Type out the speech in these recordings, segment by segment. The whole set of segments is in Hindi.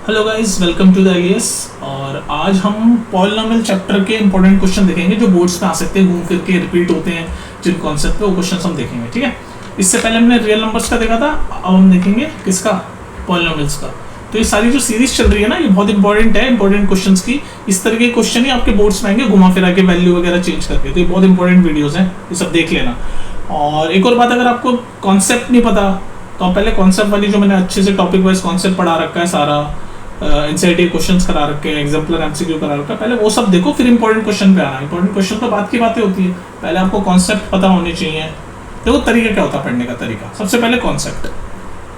Hello guys, welcome to the IAS. और आज हम पॉलिनोमियल चैप्टर के इंपॉर्टेंट क्वेश्चन देखेंगे जो बोर्ड्स में आ सकते हैं, घूम फिर के रिपीट होते हैं जिन कॉन्सेप्ट पे, वो क्वेश्चन हम देखेंगे। ठीक है, इससे पहले हमने रियल नंबर्स का देखा था, अब हम देखेंगे किसका, पॉलिनोमियल्स का। तो ये सारी जो सीरीज चल रही है ना, ये बहुत इंपॉर्टेंट है, इंपॉर्टेंट क्वेश्चंस की। इस तरह के क्वेश्चन ही आपके बोर्ड्स में आएंगे घुमा फिरा के, वैल्यू वगैरह चेंज करके। तो ये बहुत इंपॉर्टेंट वीडियोस हैं, ये सब देख लेना। और एक और बात, अगर आपको कॉन्सेप्ट नहीं पता तो आप पहले कॉन्सेप्ट वाली, जो मैंने अच्छे से टॉपिक वाइज कॉन्सेप्ट पढ़ा रखा है, सारा एनसीईआरटी क्वेश्चंस करा रखे हैं, एग्जाम्पलर एमसीक्यू करा रखा है, पहले वो सब देखो, फिर इंपॉर्टेंट क्वेश्चन पे आना। इंपॉर्टेंट क्वेश्चन तो बात की बातें होती है, पहले आपको कॉन्सेप्ट पता होने चाहिए। देखो तरीका क्या होता है पढ़ने का, तरीका सबसे पहले कॉन्सेप्ट,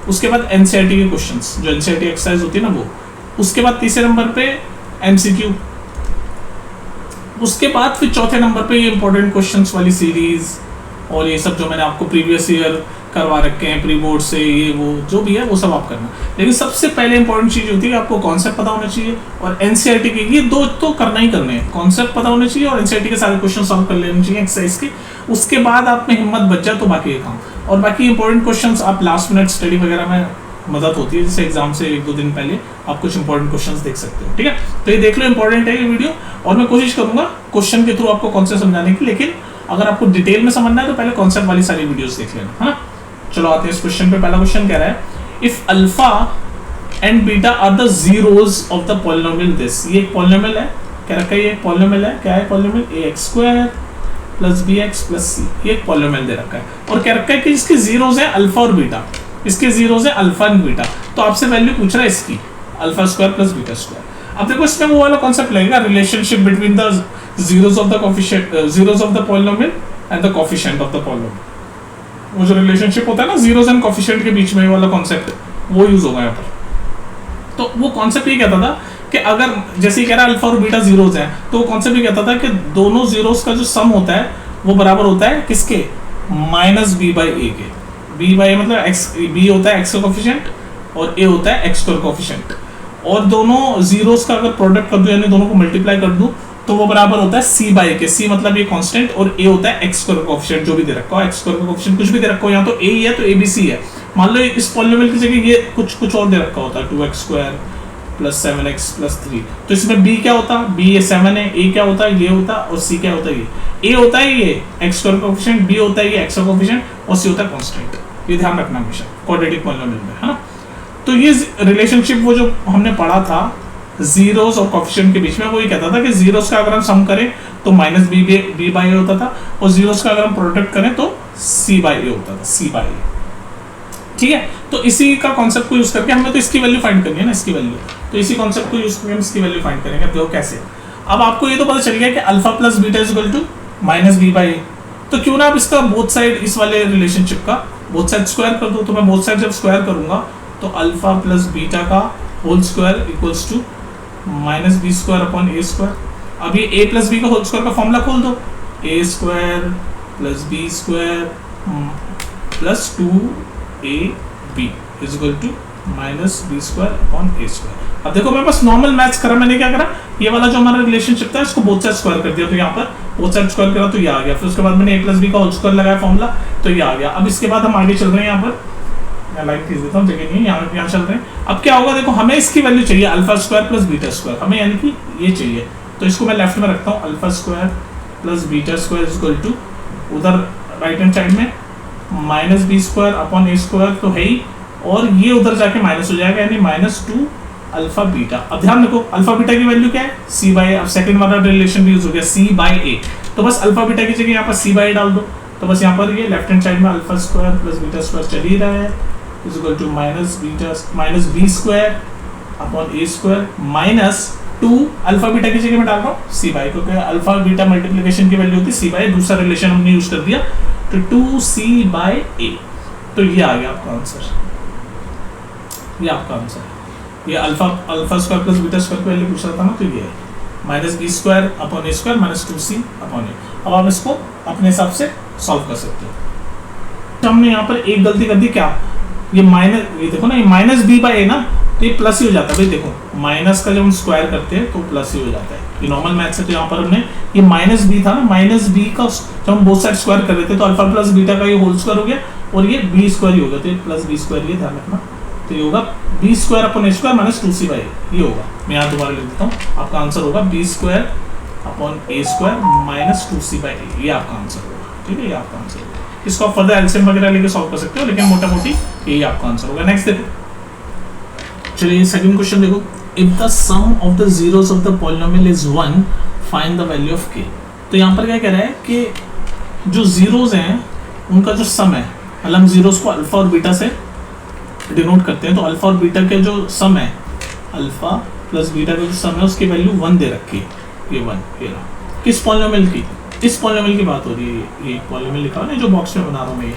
उसके बाद एनसीईआरटी के क्वेश्चंस, जो एनसीईआरटी एक्सरसाइज होती है ना वो, उसके बाद तीसरे नंबर पे एमसीक्यू, उसके बाद फिर चौथे नंबर पे ये इंपॉर्टेंट क्वेश्चंस वाली सीरीज और ये सब जो मैंने आपको प्रीवियस ईयर करवा रखे हैं प्री बोर्ड से, ये वो जो भी है वो सब आप करना। लेकिन सबसे पहले इंपॉर्टेंट चीज होती है कि आपको कॉन्सेप्ट पता होना चाहिए और एनसीईआरटी के, ये दो तो करना ही करने हैं, कॉन्सेप्ट पता होना चाहिए और एनसीईआरटी के सारे क्वेश्चन सॉल्व कर लेने चाहिए एक्सरसाइज के। उसके बाद आप में हिम्मत बच जाए तो बाकी ये काम, और बाकी इंपॉर्टेंट क्वेश्चन आप लास्ट मिनट स्टडी वगैरह में मदद होती है, जैसे एग्जाम से एक दो दिन पहले आप कुछ इंपॉर्टेंट क्वेश्चंस देख सकते हो। ठीक है, तो ये देख लो, इंपॉर्टेंट है ये वीडियो, और मैं कोशिश करूंगा क्वेश्चन के थ्रू आपको कॉन्सेप्ट समझाने की। लेकिन अगर आपको डिटेल में समझना है तो पहले कॉन्सेप्ट वाली सारी वीडियोस देख लेना, है ना। चलो आते हैं इस क्वेश्चन पे। पहला क्वेश्चन कह रहा है, if alpha and beta are the zeros of the polynomial this. ये एक पॉलिनोमियल है, कह रखा है ये पॉलिनोमियल है, क्या है polynomial, ax square plus bx plus c, ये एक पॉलिनोमियल दे रखा है और कह रखा है कि इसके जीरोस हैं अल्फा और बीटा, इसके जीरोस हैं अल्फा एंड बीटा। तो आपसे वैल्यू पूछ रहा है इसकी, alpha square plus beta square. अब देखो इसमें वो वाला कॉन्सेप्ट लगेगा, relationship between the zeros of the coefficient, zeros of the polynomial and the coefficient of the polynomial. वो जो रिलेशनशिप होता है ना जीरोस एंड कोएफिशिएंट के बीच में वाला कॉन्सेप्ट, वो यूज होगा यहाँ पर। तो वो कॉन्सेप्ट ये कहता था कि अगर जैसे ही कह रहा है अल्फा और बीटा जीरोस हैं, तो वो कॉन्सेप्ट ये कहता था कि दोनों जीरोस का जो सम होता है वो बराबर होता है किसके, माइनस बी बाई ए के। बी बाई मतलब एक्स, बी होता है एक्स का कोएफिशिएंट और ए होता है एक्स स्क्वायर कोएफिशिएंट, और दोनों जीरोस का अगर प्रोडक्ट कर दूं यानी दोनों को मल्टीप्लाई कर दूं तो वो बराबर होता है सी बाई के। सी मतलब ये कांस्टेंट और ए होता है एक्स स्क्वायर कोएफिशिएंट, जो भी दे रखा हो एक्स स्क्वायर का कोएफिशिएंट कुछ भी दे रखा हो, यहाँ तो ए ही है तो ए बी सी है। मान लो इस पॉलिनोमियल की जगह ये कुछ और दे रखा होता है, 2x square plus 7x plus 3, तो इसमें b क्या होता, b ये 7 है, a क्या होता है ये होता, और c क्या होता है ये, a होता है ये x स्क्वायर कोएफिशिएंट, b होता है ये x का कोएफिशिएंट, और c होता है कांस्टेंट। ये ध्यान रखना हमेशा क्वाड्रेटिक पॉलिनोमियल में, है ना। तो ये रिलेशनशिप वो जो हमने पढ़ा था जीरोस और कोएफिशिएंट के बीच में, वो ये कहता था कि जीरोस का अगर हम सम करें तो माइनस बी बाई ए होता था, और जीरोस का अगर हम प्रोडक्ट करें तो सी बाई ए होता था, सी बाई ए। ठीक है, तो इसी का कॉन्सेप्ट को यूज करके हमें तो इसकी वैल्यू फाइंड करनी है ना, इसकी वैल्यू, तो इसी कॉन्सेप्ट को यूज करके हम इसकी वैल्यू फाइंड करेंगे। देखो कैसे, अब आपको ये तो पता चल गया कि alpha plus beta is equal to minus B by A, तो क्यों ना आप इसका बोथ साइड, इस वाले रिलेशनशिप का बोथ साइड स्क्वायर कर दो। तो मैं बोथ साइड जब स्क्वायर करूंगा तो अल्फा प्लस बीटा का whole square equals to minus B square upon A square. अब ये ए प्लस बी का होल स्क्वायर का फॉर्मूला खोल दो, A square plus B square plus 2ab is equal to minus B square upon A square. अब देखो मैं बस नॉर्मल मैथ्स करा, मैंने क्या करा, ये वाला जो हमारा रिलेशनशिप था इसको बोथ साइड स्क्वायर कर दिया, तो यहाँ पर बोथ साइड स्क्वायर करा तो ये आ गया। फिर उसके बाद मैंने a प्लस बी का होल स्क्वायर लगाया फॉर्मूला, तो ये आ गया। अब इसके बाद हम आगे चल रहे हैं, यहाँ पर मैं लाइट खींच देता हूँ, जगह नहीं है, यहाँ चल रहे हैं। अब क्या होगा, देखो हमें इसकी वैल्यू चाहिए alpha square plus beta square, हमें यानी कि ये चाहिए, तो इसको मैं लेफ्ट में रखता हूँ, alpha square plus beta square is equal to, उधर राइट हैंड साइड में minus B square upon A square तो है ही, और ये उधर जाके माइनस हो जाएगा, यानी माइनस 2 अल्फा बीटा। अब ध्यान रखो अल्फा बीटा की वैल्यू क्या है, सी बाई ए। अब सेकंड वाला रिलेशन भी यूज हो गया, सी बाई ए, तो बस अल्फा बीटा की जगह यहाँ पर सी बाई ए डाल दो, तो बस यहाँ पर ये लेफ्ट हैंड साइड में alpha square plus beta square चल ही रहा है, is equal to minus B square upon A square minus 2 alpha beta की जगह में डाल रहा हूँ सी बाई, क्योंकि अल्फा बीटा मल्टीप्लिकेशन की वैल्यू होती है सी बाई, दूसरा रिलेशन हमने यूज कर दिया, तो 2c बाई ए। तो ये आ गया आपका आंसर, ये आपका आंसर। ये alpha square plus beta square की वैल्यू पूछ रहा था ना, तो ये है minus B square upon A square minus 2c upon ए। अब आप इसको अपने हिसाब से सॉल्व कर सकते हो। तो हमने यहाँ पर एक गलती कर दी, क्या, ये माइनस, ये देखो ना, ये माइनस बी बाई ए ना, तो ये प्लस ही हो जाता है भाई। देखो माइनस का जब हम स्क्वायर करते हैं तो प्लस ही हो जाता है, ये नॉर्मल मैथ्स है। तो यहाँ पर हमने ये माइनस बी था ना, माइनस बी का जब हम बोथ साइड स्क्वायर कर रहे थे तो अल्फा प्लस बीटा का ये होल स्क्वायर हो गया और ये बी स्क्वायर ही हो गया, तो ये प्लस बी स्क्वायर, ये ध्यान रखना तो ये होगा B square upon A square minus 2c by ये होगा। मैं यहाँ दोबारा लिख देता हूँ, आपका आंसर होगा B square upon A square minus 2c by A, ये आपका आंसर होगा। ठीक है, ये आपका आंसर होगा। इसको आप फर्दर एलसीएम वगैरह लेके सॉल्व कर सकते हो, लेकिन मोटा मोटी यही आपका आंसर होगा। नेक्स्ट देखो, चलिए सेकंड क्वेश्चन देखो, if the sum of the zeros of the polynomial is 1 find the value of K. तो यहाँ पर क्या कह रहा है कि जो जीरोस हैं उनका जो सम है, मतलब हम जीरोस को अल्फा और बीटा से डिनोट करते हैं, तो अल्फा और बीटा के जो सम है, अल्फा प्लस बीटा का जो सम है उसकी वैल्यू 1 दे रखी है, ये 1 ये रहा। किस पॉलिनोमियल की? इस पॉलिनोमियल की बात हो रही है। ये पॉलिनोमियल लिखा हुआ है जो बॉक्स में बना रहा हूँ मैं,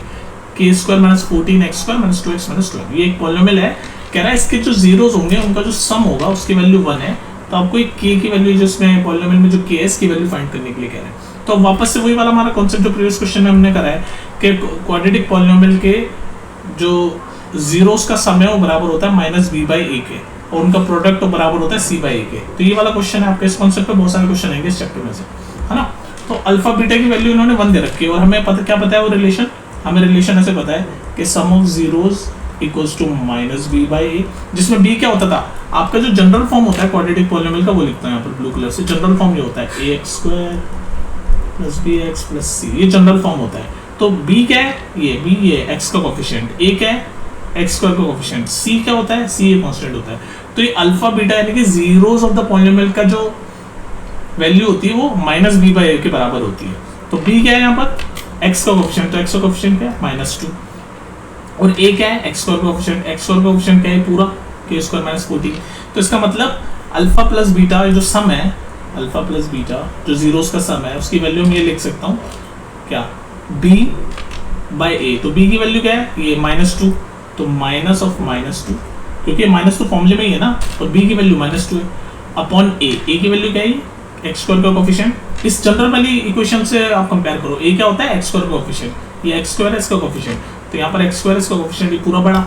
के square minus 14 x square minus 2x minus 12, ये एक पॉलिनोमियल है। कह रहा है इसके जो जीरोस होंगे उनका जो सम होगा उसकी वैल्यू 1 है, तो आपको एक के की वैल्यू जिसमें पॉलिनोमियल में जो के एस की वैल्यू फाइंड करने के लिए कह रहे हैं। तो वापस से वही वाला हमारा कॉन्सेप्ट जो प्रीवियस क्वेश्चन में हमने करा है कि क्वाड्रेटिक पॉलिनोमियल के जो जीरोस का सम है वो बराबर होता है माइनस बी बाई ए के, और उनका प्रोडक्ट तो बराबर होता है सी बाई ए के। तो ये वाला क्वेश्चन है आपके, इस कॉन्सेप्ट पे बहुत सारे क्वेश्चन आएंगे इस चैप्टर में से, है ना। तो अल्फा बीटा की वैल्यू इन्होंने 1 दे रखी है, और हमें पता क्या पता है वो रिलेशन, हमें रिलेशन ऐसे पता है कि sum of zeros equals to minus B by A, जिसमें बी क्या होता था आपका जो जनरल फॉर्म होता है क्वाड्रेटिक पॉलिनोमियल का, वो लिखता है यहाँ पर ब्लू कलर से। जनरल फॉर्म ये होता है A X square plus B X plus C, ये जनरल फॉर्म होता है। तो बी क्या है, ये बी ये एक्स का कोफिशिएंट, ए क्या है एक्स स्क्वायर का कोफिशिएंट, सी क्या होता है सी ये कांस्टेंट होता है। तो ये अल्फा बीटा यानी कि जीरोस ऑफ द पॉलिनोमियल का जो वैल्यू होती है वो माइनस बी बाई ए के बराबर होती है। तो बी क्या है यहाँ पर एक्स का कोफिशिएंट, तो एक्स का कोफिशिएंट क्या है -2, और ए क्या है एक्स स्क्वायर का कोफिशिएंट, एक्स स्क्वायर का कोफिशिएंट क्या है पूरा के स्क्वायर माइनस 14। तो इसका मतलब अल्फा प्लस बीटा जो सम है, अल्फा प्लस बीटा जो जीरोस का सम है उसकी वैल्यू मैं ये लिख सकता हूँ क्या, b बाई ए। तो b की वैल्यू क्या है ये -2, तो माइनस ऑफ -2, क्योंकि -2 फॉर्मूले में ही है ना, और b की वैल्यू -2 है अपॉन a। a की वैल्यू क्या है एक्स स्क्वायर का कोफिशिएंट। इस जनरल वाली इक्वेशन से आप कंपेयर करो, a क्या होता है एक्स स्क्वायर का कोफिशिएंट, ये एक्स स्क्वायर है इसका कोफिशिएंट, तो यहाँ पर एक्स स्क्वायर इसका कोफिशिएंट ये पूरा बड़ा,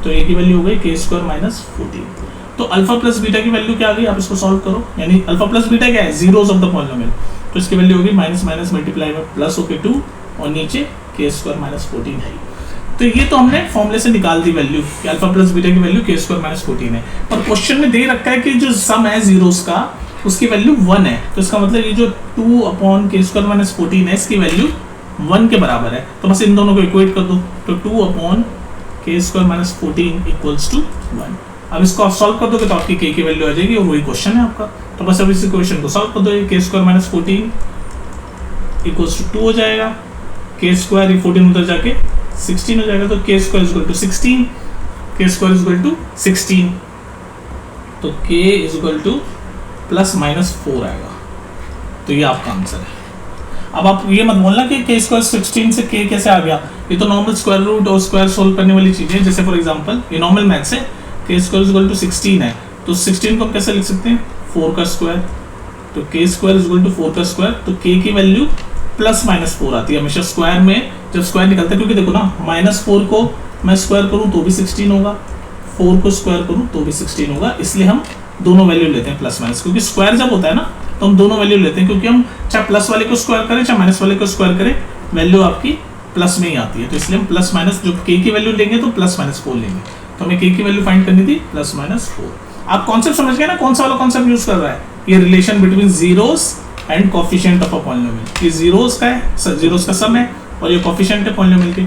तो a की वैल्यू हो गई के स्क्वायर माइनस 14। तो अल्फा प्लस बीटा की वैल्यू क्या आ गई, आप इसको सॉल्व करो, यानी अल्फा प्लस बीटा क्या है जीरोस ऑफ द पॉलिनोमियल, तो इसकी वैल्यू होगी माइनस माइनस मल्टीप्लाई में प्लस होके 2 और नीचे के स्क्वायर माइनस 14 है। तो ये तो हमने फॉर्मूले से निकाल दी वैल्यू कि अल्फा प्लस बीटा की वैल्यू के स्क्वायर माइनस 14 है, और क्वेश्चन में दे रखा है कि जो सम है जीरोस का उसकी वैल्यू 1 है। तो इसका मतलब ये जो 2 अपॉन के स्क्वायर माइनस 14 है इसकी वैल्यू 1 के बराबर है। तो बस इन दोनों को इक्वेट कर दो, तो 2 अपॉन के स्क्वायर माइनस 14 इक्वल्स टू 1। अब इसको आप सॉल्व कर दोगे तो आपकी के की वैल्यू आ जाएगी, और वही क्वेश्चन है आपका। तो बस अब इस क्वेश्चन को सॉल्व कर दो, के स्क्वायर माइनस 14 इक्वल्स टू 2 हो जाएगा, के स्क्वायर ये 14 उधर जाके 16 हो जाएगा, तो के स्क्वायर इक्वल टू 16, के स्क्वायर इक्वल टू 16, तो के इक्वल टू प्लस माइनस 4 आएगा। तो ये आपका आंसर है। अब आप ये मत बोलना कि के स्क्वायर 16 से के कैसे आ गया, ये तो नॉर्मल स्क्वायर रूट और स्क्वायर सोल्व करने वाली चीजें, जैसे फॉर एग्जांपल ये नॉर्मल मैथ्स है, के स्क्वायर इक्वल टू 16 है, तो 16 को हम कैसे लिख सकते हैं 4 का स्क्वायर, तो के स्क्वायर इक्वल टू 4 का स्क्वायर, तो के की वैल्यू प्लस माइनस 4 आती है हमेशा स्क्वायर में जब स्क्वायर निकलता है, क्योंकि देखो ना -4 को मैं स्क्वायर करूँ तो भी 16 होगा, 4 को स्क्वायर करूँ तो भी 16 होगा, इसलिए हम दोनों वैल्यू लेते हैं प्लस माइनस, क्योंकि स्क्वायर जब होता है ना तो हम दोनों वैल्यू लेते हैं, क्योंकि हम चाहे प्लस वाले को स्क्वायर करें चाहे माइनस वाले को स्क्वायर करें वैल्यू आपकी प्लस में ही आती है, तो इसलिए हम प्लस माइनस जो के की वैल्यू लेंगे तो प्लस माइनस 4 लेंगे, तो हमें के की वैल्यू फाइंड करनी थी प्लस माइनस 4। आप कॉन्सेप्ट समझ गए ना, कौन सा वाला कॉन्सेप्ट यूज कर रहा है, ये relation between zeros and coefficient of a polynomial. ये जीरोस का है, जीरोस का सम है, और ये कोफिशिएंट है पॉलिनोमियल के,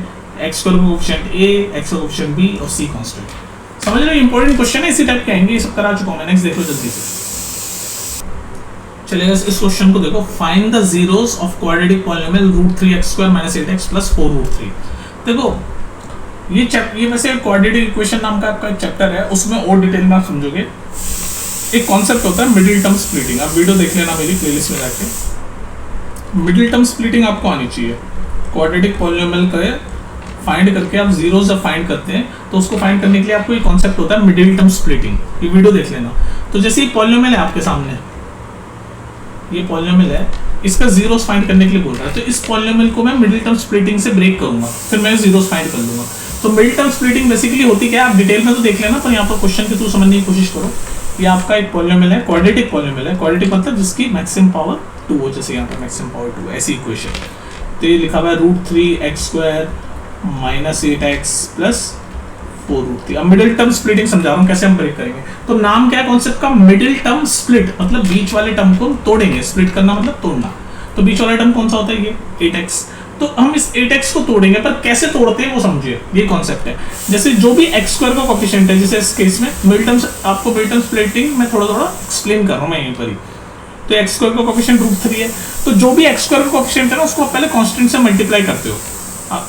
एक्स का कोफिशिएंट a, एक्स का कोफिशिएंट b और c कांस्टेंट। समझ रहे हो, इंपॉर्टेंट क्वेश्चन है, इसी टाइप के आएंगे, ये सब करा चुका हूं मैं। नेक्स्ट देखो जल्दी से, चलिए इस क्वेश्चन को देखो, find the zeros of quadratic polynomial √3x² - 8x + 4√3। देखो ये वैसे क्वाड्रेटिक इक्वेशन नाम का आपका एक चैप्टर है, उसमें और डिटेल में आप समझोगे। एक कॉन्सेप्ट होता है मिडिल टर्म स्प्लिटिंग, आप वीडियो देख लेना मेरी प्लेलिस्ट में जाके। मिडिल टर्म स्प्लिटिंग आपको आनी चाहिए, क्वाड्रेटिक पॉलिनोमियल का फाइंड करके आप जीरोस जब फाइंड करते हैं तो उसको फाइंड करने के लिए आपको एक कॉन्सेप्ट होता है मिडिल टर्म स्प्लिटिंग, ये वीडियो देख लेना। तो जैसे ये पॉलिनोमियल है आपके सामने, ये पॉलिनोमियल है, इसका जीरोस फाइंड करने के लिए बोल रहा है, तो इस पॉलिनोमियल को मैं मिडिल टर्म स्प्लिटिंग से ब्रेक करूंगा, फिर मैं जीरोस फाइंड कर लूंगा। तो मिडिल टर्म स्प्लिटिंग बेसिकली होती क्या है, आप डिटेल में तो देख लेना, पर यहाँ पर क्वेश्चन के थ्रू समझने की कोशिश करो। ये आपका एक पॉलिनोमियल है, क्वाड्रेटिक पॉलिनोमियल है, क्वाड्रेटिक मतलब जिसकी मैक्सिमम पावर 2 हो, जैसे यहाँ पर मैक्सिमम पावर 2 ऐसी इक्वेशन। तो ये लिखा हुआ है √3x² - 8x + 4√3। अब मिडिल टर्म स्प्लिटिंग समझा रहा हूँ कैसे हम ब्रेक करेंगे। तो नाम क्या है कॉन्सेप्ट का, मिडिल टर्म स्प्लिट, मतलब बीच वाले टर्म को तोड़ेंगे। स्प्लिट करना मतलब तोड़ना। तो बीच वाला टर्म कौन सा होता है, ये 8x। तो हम इस 8x को तोड़ेंगे, पर कैसे तोड़ते हैं वो समझिए, ये कॉन्सेप्ट है। जैसे जो भी x² का कोफिशिएंट है, जैसे इस केस में मिडिल टर्म, आपको मिडिल टर्म स्प्लिटिंग मैं थोड़ा थोड़ा एक्सप्लेन कर रहा हूँ मैं यहीं पर ही। तो x² का कोफिशिएंट √3 है, तो जो भी x² का कोफिशिएंट है ना उसको आप पहले कांस्टेंट से मल्टीप्लाई करते हो।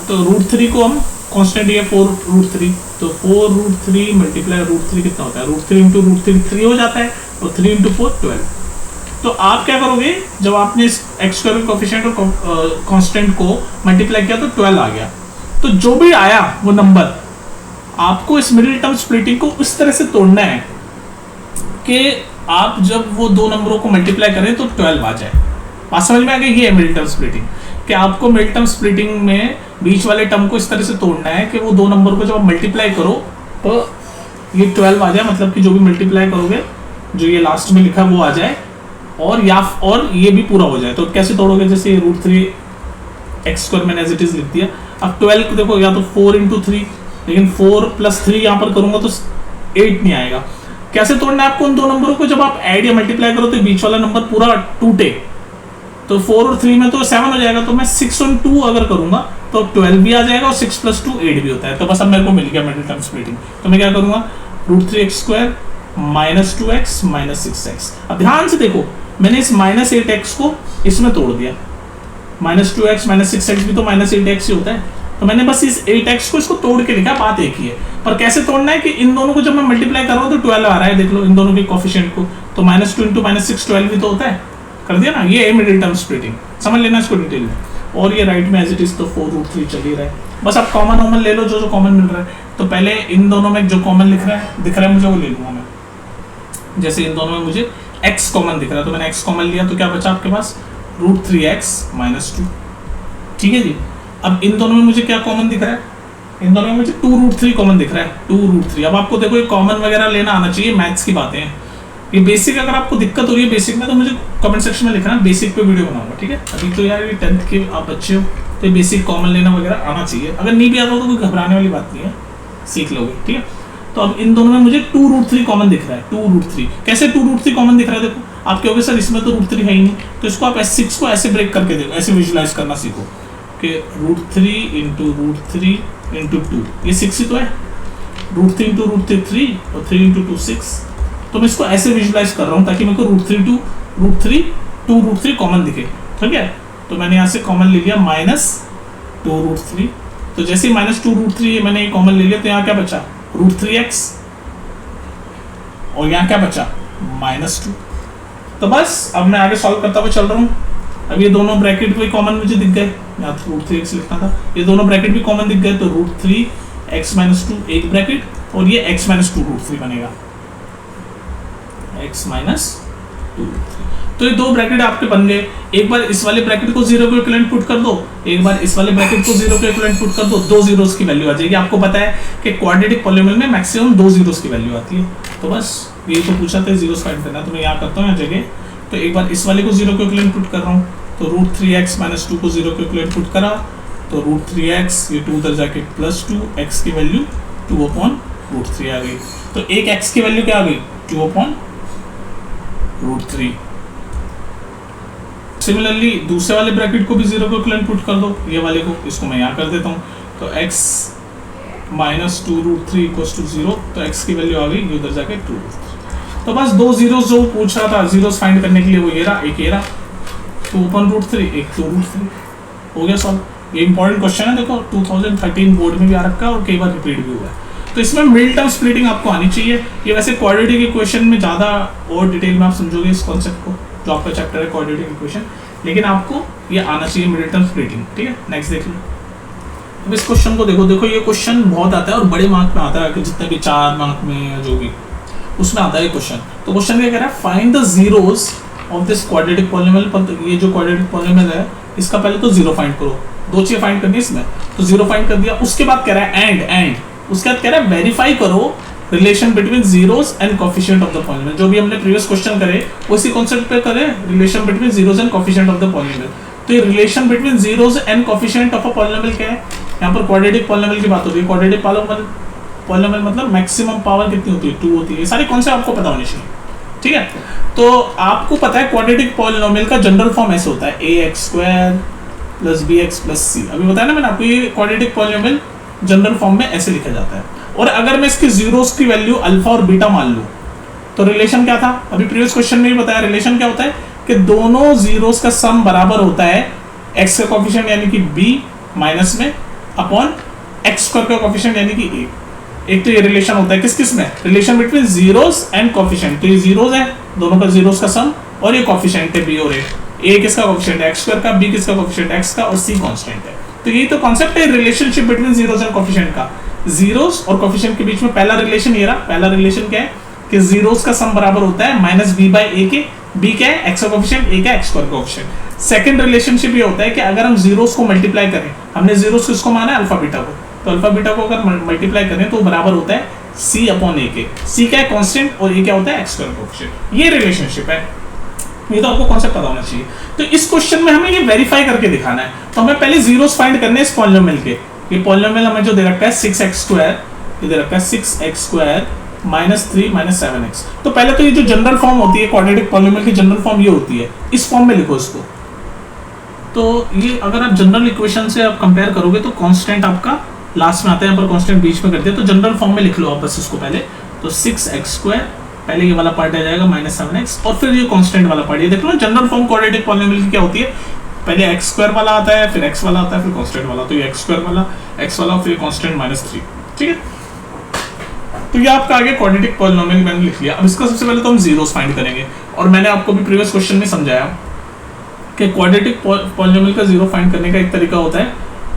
तो √3 को हम कांस्टेंट ये 4√3, तो 4√3 मल्टीप्लाई √3 कितना होता है, √3 इंटू √3 3 हो जाता है, और 3 इंटू 4 12। तो आप क्या करोगे, जब आपने इस x² कोफिशिएंट और कांस्टेंट को मल्टीप्लाई किया तो 12 आ गया। तो जो भी आया वो नंबर आपको इस मिडिल टर्म स्प्लिटिंग को इस तरह से तोड़ना है कि आप जब वो दो नंबरों को मल्टीप्लाई करें तो 12 आ जाए। बात समझ में आ गई, ये है मिडिल टर्म स्प्लिटिंग। कि आपको मिडिल टर्म स्प्लिटिंग में बीच वाले टर्म को इस तरह से तोड़ना है कि वो दो नंबर को जब आप मल्टीप्लाई करो तो ये 12 आ जाए, मतलब कि जो भी मल्टीप्लाई करोगे जो ये लास्ट में लिखा वो आ जाए, और ये भी पूरा हो जाए। तो कैसे तोड़ोगे, जैसे √3 x² मैंने एज इट इज लिख दिया। अब 12 को देखो, या तो 4 इंटू 3, लेकिन 4 + 3 यहाँ पर करूंगा तो 8 नहीं आएगा। कैसे तोड़ना है आपको उन दो नंबरों को, जब आप ऐड या मल्टीप्लाई करो तो बीच वाला नंबर पूरा टूटे। तो 4 और 3 में तो 7 हो जाएगा, तो मैं 6 और 2 अगर करूंगा तो 12 भी आ जाएगा, और 6 + 2 8 भी होता है। तो बस अब मेरे को मिल गया मिडिल टर्म स्प्लिटिंग। तो मैं क्या करूंगा, √3x² -2x -6x। अब ध्यान से देखो, मैंने इस -8x को इसमें तोड़ दिया। -2x -6x भी तो -8x ही होता है। तो मैंने बस इस 8x को इसको तोड़ के लिखा, बात एक ही है। पर कैसे तोड़ना है कि इन दोनों को जब मैं मल्टीप्लाई कर रहा हूँ तो 12 आ रहा है, देख लो इन दोनों के कोफिशिएंट को। तो -2 × -6 12 भी तो होता है, कर दिया ना। ये है मिडिल टर्म स्प्लिटिंग, समझ लेना इसको डिटेल में। और ये राइट में एज इट इज तो 4√3 चल ही रहा है। बस आप कॉमन ले लो, जो कॉमन मिल रहा है। तो पहले इन दोनों में जो कॉमन दिख रहा है मुझे वो ले लूंगा मैं। जैसे इन दोनों में मुझे x कॉमन दिख रहा है, तो मैंने x कॉमन लिया, तो क्या बचा आपके पास, √3x -2। ठीक है जी। अब इन दोनों में मुझे क्या कॉमन दिख रहा है, इन दोनों में मुझे 2√3 कॉमन दिख रहा है, 2√3। अब आपको देखो ये कॉमन वगैरह लेना आना चाहिए, मैथ्स की बातें हैं ये। बेसिक अगर आपको दिक्कत हो रही है बेसिक में तो मुझे कमेंट सेक्शन में लिखना, बेसिक पे वीडियो बनाऊंगा, ठीक है। अभी तो यार ये 10th के आप बच्चे हो, तो ये बेसिक कॉमन लेना वगैरह आना चाहिए। अगर नहीं भी आता हो तो कोई घबराने वाली बात नहीं है, सीख लोगे, ठीक है। तो अब इन दोनों में मुझे 2√3 कॉमन दिख रहा है, 2√3। कैसे 2√3 कॉमन दिख रहा है, देखो आप कहोगे सर इसमें तो √3 है ही नहीं। तो इसको आप S6 को ऐसे ब्रेक करके देखो, ऐसे विजुलाइज करना सीखो कि √3 × √3 × 2, ये 6 ही तो है। √3 × √3 3, और 3 × 2 6। तो मैं इसको ऐसे विजुलाइज कर रहा हूँ ताकि मेरे को √3 कॉमन दिखे, ठीक है। तो मैंने यहाँ से कॉमन ले लिया -2√3। तो जैसे ही -2√3 मैंने ये कॉमन ले लिया, तो यहाँ क्या बचा, √3x, और यहाँ क्या बचा, -2। तो बस अब मैं आगे सॉल्व करता हुआ चल रहा हूँ। अब ये दोनों ब्रैकेट भी कॉमन मुझे दिख गए, यहाँ तो √3x लिखना था, ये दोनों ब्रैकेट भी कॉमन दिख गए। तो √3x -2 एक ब्रैकेट, और ये x -2√3 बनेगा, x -2√3। तो ये दो ब्रैकेट आपके बन गए। एक बार इस वाले ब्रैकेट को 0 के इक्विवेलेंट पुट कर दो, एक बार इस वाले ब्रैकेट को 0 के इक्विवेलेंट पुट कर दो, दो जीरोस की वैल्यू आ जाएगी। आपको पता है कि क्वाड्रेटिक पॉलीनोमियल में मैक्सिमम 2 जीरोस की वैल्यू आती है। तो बस ये तो पूछा था जीरोस फाइंड करना, तो मैं यहाँ करता हूँ जगह। तो एक बार इस वाले को 0 के इक्विवेलेंट पुट कर रहा हूँ, तो √3x -2 को 0 के इक्विवेलेंट पुट करा, तो √3x, ये 2 उधर जाके +2, x की वैल्यू 2/√3 आ गई। तो एक x की वैल्यू क्या आ गई, 2/√3। सिमिलरली दूसरे वाले ब्रैकेट को भी 0 को इक्विवेलेंट पुट कर दो, ये वाले को, इसको मैं यहाँ कर देता हूँ। तो x -2√3 = 0, तो x की वैल्यू आ गई, ये उधर जाके 2√3। तो बस दो जीरोस जो पूछ रहा था जीरोस फाइंड करने के लिए, वो ये रहा, एक ये रहा 2/√3, एक 2√3, हो गया सॉल्व। ये इंपॉर्टेंट क्वेश्चन है, देखो 2013 बोर्ड में भी आ रखा है और कई बार रिपीट भी हुआ है। तो इसमें मिडिल टर्म स्प्लिटिंग आपको आनी चाहिए। ये वैसे क्वाड्रेटिक इक्वेशन में ज़्यादा और डिटेल में आप समझोगे इस कॉन्सेप्ट को, जो आपका चैप्टर है क्वाड्रेटिक इक्वेशन, लेकिन आपको ये आना चाहिए मिडिल टर्म स्प्लिटिंग, ठीक है। नेक्स्ट देख लो। अब इस क्वेश्चन को देखो, ये क्वेश्चन बहुत आता है और बड़े मार्क में आता है, कि जितने भी 4 मार्क में या जो भी उसमें आता है क्वेश्चन। तो क्वेश्चन क्या कह रहा है, find the zeros of this quadratic polynomial. पर ये जो क्वाड्रेटिक पॉलीनोमियल है इसका पहले तो 0 फाइंड करो, दो चीजें फाइंड करनी है इसमें। तो 0 फाइंड कर दिया, उसके बाद कह रहा है एंड उसके बाद कह रहा है वेरीफाई करो relation between zeros and coefficient of the polynomial. जो भी हमने प्रीवियस क्वेश्चन करे उसी कॉन्सेप्ट पे करे, relation between zeros and coefficient of the polynomial. तो ये relation between zeros and coefficient of a polynomial क्या है, यहाँ पर क्वाड्रेटिक पॉलीनोमियल की बात हो रही है। क्वाड्रेटिक पॉलिनोमियल मतलब मैक्सिमम पावर कितनी होती है, 2 होती है। ये सारे कॉन्सेप्ट आपको पता होने चाहिए, ठीक है। तो आपको पता है क्वाड्रेटिक पॉलिनोमियल का जनरल फॉर्म ऐसे होता है ax² + bx + c। अभी बताया ना मैंने आपको, ये क्वाड्रेटिक पॉलिनोमियल जनरल फॉर्म में ऐसे लिखा जाता है। और अगर मैं इसके जीरोस की वैल्यू अल्फा और बीटा मान लूं तो रिलेशन क्या था, अभी प्रीवियस क्वेश्चन में भी बताया, रिलेशन क्या होता है कि दोनों जीरोस का सम बराबर होता है x का कोएफिशिएंट यानी कि b माइनस में अपॉन x² का कोएफिशिएंट यानी कि a। एक तो ये रिलेशन होता है किस किस में, relation between zeros and coefficient. तो ये जीरोस है, दोनों का जीरोस का सम, और ये कोएफिशिएंट है b और a किसका कोएफिशिएंट है x² का, b किसका कोएफिशिएंट x का, और c कांस्टेंट है। तो यही तो कांसेप्ट है relationship between zeros and coefficient का। जीरोस और कोएफिशिएंट के बीच में पहला रिलेशन ये रहा। पहला रिलेशन क्या है कि जीरोस का सम बराबर होता है -b/a के। b क्या है, x का कोएफिशिएंट, a का x² का कोएफिशिएंट। सेकंड रिलेशनशिप ये होता है कि अगर हम जीरोस को मल्टीप्लाई करें, हमने जीरोस किसको माना है, अल्फा बीटा को, तो अल्फा बीटा को अगर मल्टीप्लाई करें तो बराबर होता है c/a के। c क्या है, कांस्टेंट, और a क्या होता है, x² कोएफिशिएंट। ये रिलेशनशिप है, ये तो आपको कॉन्सेप्ट पता होना चाहिए। तो इस क्वेश्चन में हमें ये वेरीफाई करके दिखाना है। तो हमें पहले जीरोस फाइंड करने हैं इस पॉलिनोमियल के। ये पॉलिनोमियल हमें जो दे रखा है 6x², ये दे रखा है 6x² -3 -7x। तो पहले तो ये जो जनरल फॉर्म होती है क्वाड्रेटिक पॉलिनोमियल की, जनरल फॉर्म ये होती है, इस फॉर्म में लिखो इसको। तो ये अगर आप जनरल इक्वेशन से आप कंपेयर करोगे तो कांस्टेंट आपका लास्ट में आता है, यहाँ पर कांस्टेंट बीच में करते हैं। तो जनरल फॉर्म में लिख लो आप बस इसको पहले। तो 6x², पहले ये वाला पार्ट आ जाएगा -7x, और फिर ये कांस्टेंट वाला पार्ट। ये देख लो जनरल फॉर्म क्वाड्रेटिक पॉलिनोमियल की क्या होती है, पहले x² वाला आता है, फिर x वाला आता है, फिर कांस्टेंट वाला। तो ये x² वाला, x वाला, फिर कांस्टेंट -3, ठीक है। तो ये आपका आगे क्वाड्रेटिक पॉलिनोमियल मैंने लिख लिया। अब इसका सबसे पहले तो हम जीरोस फाइंड करेंगे, और मैंने आपको भी प्रीवियस क्वेश्चन में समझाया कि क्वाड्रेटिक पॉलिनोमियल का जीरो फाइंड करने का एक तरीका होता है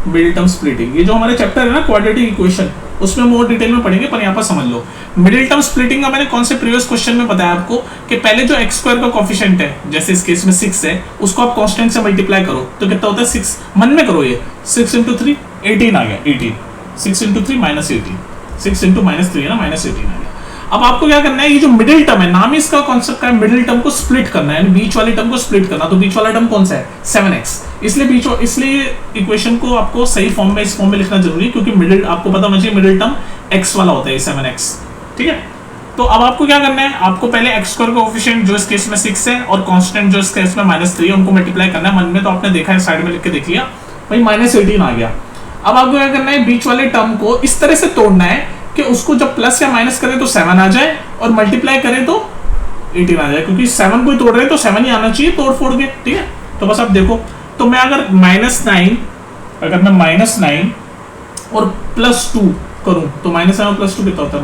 मिडिल टर्म स्प्लिटिंग। ये जो हमारे चैप्टर है ना क्वाड्रेटिक इक्वेशन, उसमें मोर डिटेल में पढ़ेंगे, पर यहाँ पर समझ लो मिडिल टर्म स्प्लिटिंग का मैंने कौन से प्रीवियस क्वेश्चन में बताया आपको कि पहले जो x² का कोएफिशिएंट है, जैसे इस केस में 6 है, उसको आप कांस्टेंट से मल्टीप्लाई करो तो कितना होता है 6, मन में करो, ये 6 × 3 18 आ गया, 18, 6 × 3 -18, 6 × -3 है ना, -18 आ गया। अब आपको क्या करना है, ये जो मिडिल टर्म है, नाम ही इसका कॉन्सेप्ट का है, मिडिल टर्म को स्प्लिट करना है, यानी बीच वाली टर्म को स्प्लिट करना। तो बीच वाला टर्म कौन सा है, 7x। इसलिए इक्वेशन को आपको सही फॉर्म में, इस फॉर्म में लिखना जरूरी है, क्योंकि मिडिल आपको पता होना चाहिए मिडिल टर्म x वाला होता है, 7x, ठीक है। तो अब आपको क्या करना है, आपको पहले x² का कोएफिशिएंट जो इस केस में 6 है और कांस्टेंट जो इस केस में -3 है, उनको मल्टीप्लाई करना है। मन में तो आपने देखा है, साइड में लिख के देख लिया भाई, -18 आ गया। अब आपको क्या करना है, बीच वाले टर्म को इस तरह से तोड़ना है कि उसको जब प्लस या माइनस करें तो 7 आ जाए, और मल्टीप्लाई करें तो 18 आ जाए, क्योंकि 7 को ही तोड़ रहे हैं तो 7 ही आना चाहिए तोड़ फोड़ के, ठीक है। तो बस आप देखो, तो मैं अगर -9, अगर मैं -9 और +2 करूं तो -7 और +2 कितना होता है,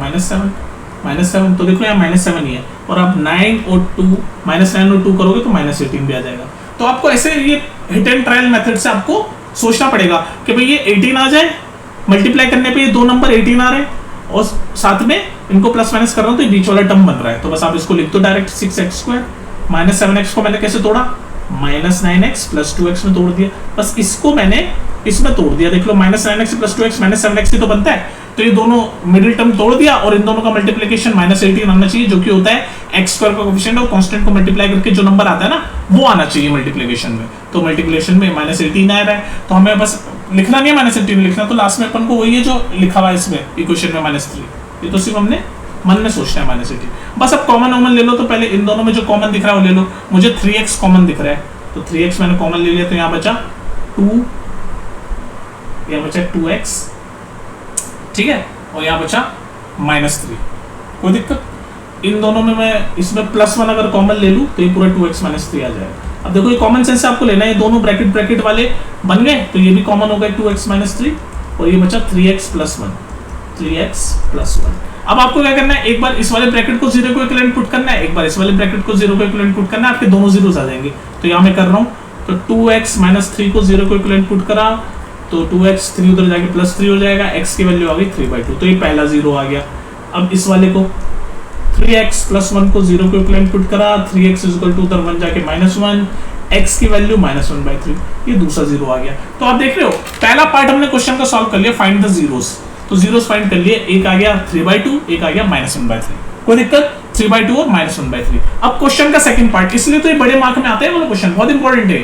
-7। तो देखो यहाँ -7 ही है, और आप 9 और 2 करोगे तो -18 भी आ जाएगा। तो आपको ऐसे ये हिट एंड ट्रायल मेथड से आपको सोचना पड़ेगा कि भाई ये 18 आ जाए, मल्टीप्लाई करने पे ये दो नंबर 18 आ रहे हैं, और साथ में इनको प्लस माइनस कर रहा हूं तो बीच वाला टर्म बन रहा है। तो बस आप इसको लिख दो डायरेक्ट, 6x² -7x को मैंने कैसे तोड़ा, -9x + 2x में तोड़ दिया। बस इसको मैंने इसमें तोड़ दिया, देख लो -9x + 2x -7x ही तो बनता है। तो ये दोनों मिडिल टर्म तोड़ दिया, और इन दोनों का मल्टीप्लिकेशन -18 आना चाहिए, जो कि होता है x² का कोएफिशिएंट और कांस्टेंट को मल्टीप्लाई करके जो नंबर आता है ना, वो आना चाहिए मल्टीप्लिकेशन में। तो मल्टीप्लिकेशन में -18 आ रहा है, तो हमें बस लिखना नहीं है -18 लिखना, तो लास्ट में अपन को वही है जो लिखा हुआ है इसमें इक्वेशन में -3। ये तो सिर्फ हमने मन में सोचना है -18। बस अब कॉमन ले लो, तो पहले इन दोनों में जो कॉमन दिख रहा है वो ले लो। मुझे 3x कॉमन दिख रहा है, तो 3x मैंने कॉमन ले लिया, तो यहाँ बचा 2, यहाँ बचा 2x, ठीक है, और यहाँ बचा -3। कोई दिक्कत, इन दोनों में मैं इसमें +1 अगर कॉमन ले लूँ तो ये पूरा 2x -3 आ जाएगा। अब देखो ये कॉमन सेंस से आपको लेना है, ये दोनों ब्रैकेट वाले बन गए, तो ये भी कॉमन हो गए 2x -3, और ये बचा 3x + 1, 3x + 1। अब आपको क्या करना है, एक बार इस वाले ब्रैकेट को 0 को इक्विवेलेंट पुट करना है, एक बार इस वाले ब्रैकेट को 0 को इक्विवेलेंट पुट करना है, आपके दोनों जीरोस आ जाएंगे। तो यहाँ मैं कर रहा हूँ, तो 2x -3 को 0 को इक्विवेलेंट पुट करा, तो 2x 3 उधर जाके +3 हो जाएगा, x की वैल्यू आ गई 3/2, तो ये पहला 0 आ गया। अब इस वाले को 3x + 1 को 0 को इक्विवेलेंट पुट करा, 3x = उधर 1 जाके -1, x की वैल्यू -1/3, ये दूसरा 0 आ गया। तो आप देख रहे हो, पहला पार्ट हमने क्वेश्चन का सॉल्व कर लिया, फाइंड द जीरोस। तो जीरोस फाइंड कर लिए, एक आ गया 3/2, एक आ गया -1/3। कोई दिक्कत, 3/2 और -1/3। अब क्वेश्चन का सेकंड पार्ट, इसलिए तो ये बड़े मार्क में आते हैं वाला क्वेश्चन, बहुत इंपॉर्टेंट है।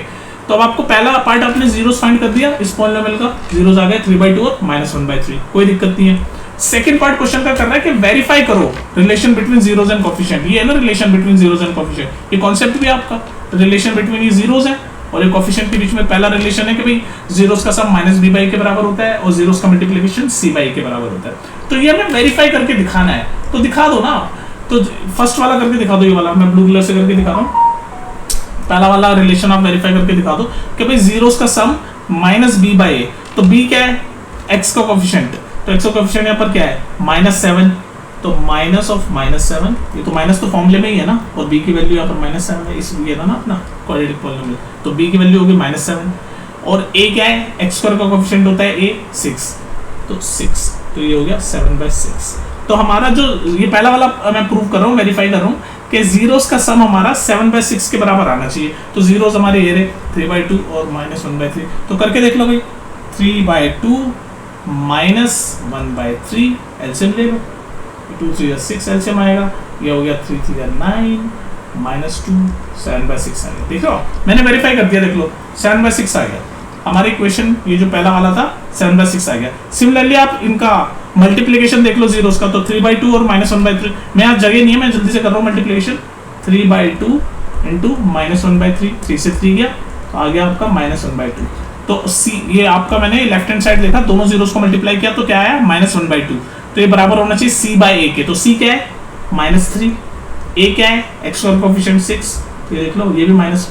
तो अब आपको पहला पार्ट आपने जीरोस फाइंड कर दिया, इस पॉलिनोमियल का जीरोस आ गए 3/2 और -1/3, कोई दिक्कत नहीं है। सेकंड पार्ट क्वेश्चन का कर रहा है कि वेरीफाई करो relation between zeros and coefficient. ये है ना relation between zeros and coefficient, ये कॉन्सेप्ट भी आपका रिलेशन बिटवीन ये जीरोस है और ये कोफिशिएंट के बीच में पहला रिलेशन है कि भाई जीरोस का सम माइनस बी बाई के बराबर होता है और जीरोस का मल्टीप्लिकेशन सी बाई के बराबर होता है। तो ये हमें वेरीफाई करके दिखाना है, तो दिखा दो ना। तो फर्स्ट वाला करके दिखा दो, ये वाला मैं ब्लू कलर से करके दिखा रहा हूँ। पहला वाला रिलेशन आप वेरीफाई करके दिखा दो कि भाई जीरोस का सम माइनस बी बाई ए, तो बी क्या है, एक्स का कोफिशिएंट, तो एक्स का कोफिशिएंट यहाँ पर क्या है -7, तो माइनस ऑफ -7, ये तो माइनस तो फॉर्मूले में ही है ना, और b की वैल्यू यहाँ पर -7 है, इसलिए ना अपना क्वाड्रेटिक पॉलिनोमियल, तो b की वैल्यू होगी -7 और a क्या है, x स्क्वायर का कोफिशिएंट होता है a 6, तो 6, तो ये हो गया 7/6। तो हमारा जो ये पहला वाला मैं प्रूव कर रहा हूँ, वेरीफाई कर रहा हूँ कि जीरोस का सम हमारा 7/6 के बराबर आना चाहिए। तो जीरोस हमारे ये रहे 3/2 और -1/3, तो करके देख लो भाई, 3/2 -1/3 एलसीएम ले लो, 2 3 6 एलसीएम आएगा, ये हो गया 3 3 9 -2 7/6 आ गया। देख लो मैंने वेरीफाई कर दिया, देख लो 7/6 आ गया हमारी इक्वेशन, ये जो पहला वाला था 7/6 आ गया। सिमिलरली आप इनका मल्टीप्लिकेशन देख लो जीरोस का, तो 3/2 और -1/3, मैं आज जगह नहीं है, मैं जल्दी से कर रहा हूँ मल्टीप्लिकेशन, 3/2 इंटू -1/3, 3 से 3 गया, तो आ गया आपका -1/2। तो सी ये आपका मैंने लेफ्ट हैंड साइड देखा, दोनों जीरोस को मल्टीप्लाई किया तो क्या आया -1/2, तो ये बराबर होना चाहिए c बाई ए के, तो c क्या है -3, a क्या है x स्क्वायर कोफिशिएंट 6, ये देख लो ये भी माइनस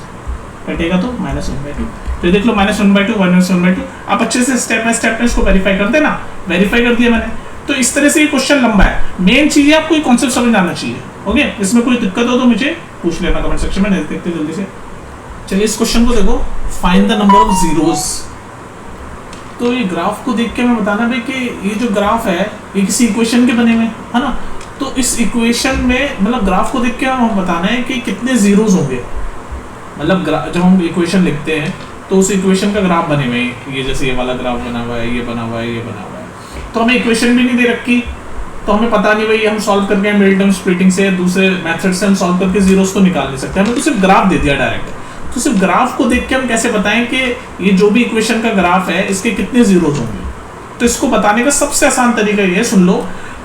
कटेगा तो -1/2, तो ये देख लो -1/2 आप अच्छे से स्टेप बाय स्टेप इसको वेरीफाई कर देना। वेरीफाई कर दिया मैंने, तो इस तरह से ये क्वेश्चन लंबा है, मेन चीज है आपको कॉन्सेप्ट समझ आना चाहिए। ओके, इसमें कोई दिक्कत हो तो मुझे पूछ लेना कमेंट सेक्शन में, देखते जल्दी से। चलिए इस क्वेश्चन को देखो, find the number of zeros. तो ये ग्राफ को देख के मैं बताना भाई कि ये जो ग्राफ है ये किसी इक्वेशन के बने हुए है ना, तो इस इक्वेशन में मतलब ग्राफ को देख के हम बताना है कि कितने जीरोस होंगे। मतलब जब हम इक्वेशन लिखते हैं तो उस इक्वेशन का ग्राफ बने हुए हैं, ये जैसे ये वाला ग्राफ बना हुआ है, ये बना हुआ है, ये बना हुआ है, तो हमें इक्वेशन भी नहीं दे रखी, तो हमें पता नहीं भाई हम सॉल्व करके मिडिल टर्म स्प्लिटिंग से दूसरे मेथड से हम सॉल्व करके जीरोस को निकाल नहीं सकते, हमें तो सिर्फ ग्राफ दे दिया डायरेक्ट। तो सिर्फ ग्राफ को देख के हम कैसे बताएं कि ये जो भी इक्वेशन का ग्राफ है इसके कितने जीरोस होंगे। तो इसको बताने का सबसे आसान तरीका ये, सुन लो,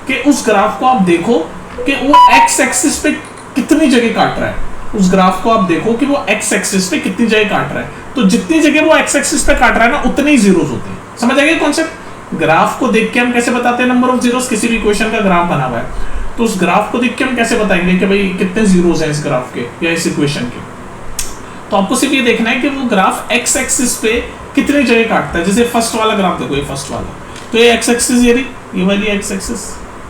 कि उस ग्राफ को आप देखो कि वो एक्स एक्सिस पे कितनी जगह काट रहा है, उस ग्राफ को आप देखो कि वो एक्स एक्सिस पे कितनी जगह काट रहा है, तो जितनी जगह वो एक्स एक्सिस पे काट रहा है ना उतने ही जीरोस होते हैं। समझ आएगा कॉन्सेप्ट? ग्राफ को देख के हम कैसे बताते हैं नंबर ऑफ जीरोस, किसी भी इक्वेशन का ग्राफ बना हुआ है तो उस ग्राफ को देख के हम कैसे बताएंगे कि भाई कितने जीरोस हैं इस ग्राफ के या इस इक्वेशन के। तो आपको सिर्फ ये देखना है कि वो ग्राफ एक्स एक्सिस पे कितनी जगह काटता है। जैसे फर्स्ट वाला ग्राफ देखो, ये फर्स्ट वाला, तो ये एक्स एक्सिस, ये वाली एक्स एक्सिस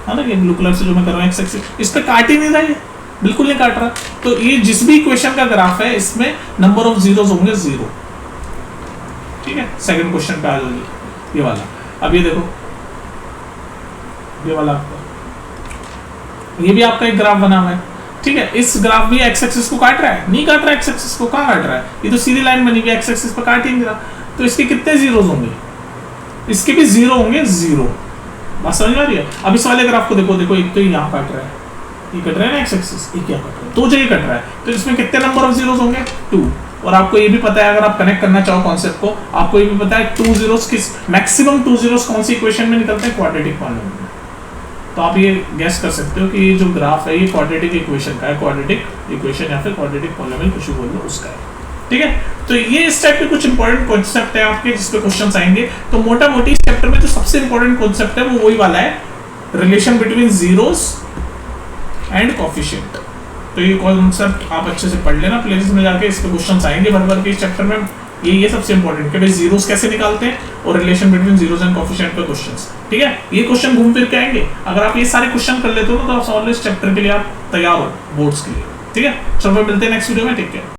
है ना, ये ब्लू कलर से जो मैं कर रहा हूँ एक्स एक्सिस, इस पे काट ही नहीं रहा है, बिल्कुल नहीं काट रहा। तो ये जिस भी इक्वेशन का ग्राफ है इसमें नंबर ऑफ जीरोस होंगे 0। ठीक है, सेकंड क्वेश्चन पे आ जाइए, ये वाला। अब ये देखो, ये वाला आपका, ये भी आपका एक ग्राफ बना हुआ है। ठीक है, इस ग्राफ भी एक्स एक्सिस को काट रहा है, नहीं काट रहा है एक्स एक्सिस को, कहाँ काट रहा है, ये तो सीधी लाइन बनी हुई है, एक्स एक्सिस पर काट ही नहीं रहा। तो इसके कितने जीरोस होंगे, इसके भी 0 होंगे, 0। बात समझ में आ रही है? अब इस वाले ग्राफ को देखो, देखो एक तो यहाँ काट रहा है, ये कट रहा है ना एक्स एक्सिस, ये क्या कट रहा है, 2 जगह कट रहा है, तो इसमें कितने नंबर ऑफ जीरोस होंगे, 2। और आपको ये भी पता है, अगर आप कनेक्ट करना चाहो कॉन्सेप्ट को, आपको ये भी पता है 2 जीरोस किस मैक्सिमम 2 जीरोस कौन सी इक्वेशन में निकलते हैं, क्वाड्रेटिक पॉलिनोमियल में। तो आप ये गैस कर सकते हो कि ये जो ग्राफ है ये क्वाड्रेटिक इक्वेशन का है, क्वाड्रेटिक इक्वेशन या फिर क्वाड्रेटिक पॉलिनोमियल कुछ भी बोल लो उसका है। ठीक है, तो ये इस टाइप के कुछ इंपॉर्टेंट कॉन्सेप्ट है आपके जिस पे क्वेश्चंस आएंगे। तो मोटा मोटी इस चैप्टर में जो सबसे इंपॉर्टेंट कॉन्सेप्ट है वो वही वाला है, relation between zeros and coefficient. तो ये कॉन्सेप्ट आप अच्छे से पढ़ लेना, प्लेलिस्ट में जाके इसके क्वेश्चंस आएंगे भर भर के इस चैप्टर में। ये सबसे इंपॉर्टेंट कि भाई जीरोस कैसे निकालते हैं और relation between zeros and coefficient पे क्वेश्चंस। ठीक है, ये क्वेश्चन घूम फिर के आएंगे। अगर आप ये सारे क्वेश्चन कर लेते हो तो आप ऑलवेज चैप्टर के लिए आप तैयार हो बोर्ड्स के लिए। ठीक है, चलो मिलते हैं नेक्स्ट वीडियो में, टेक केयर।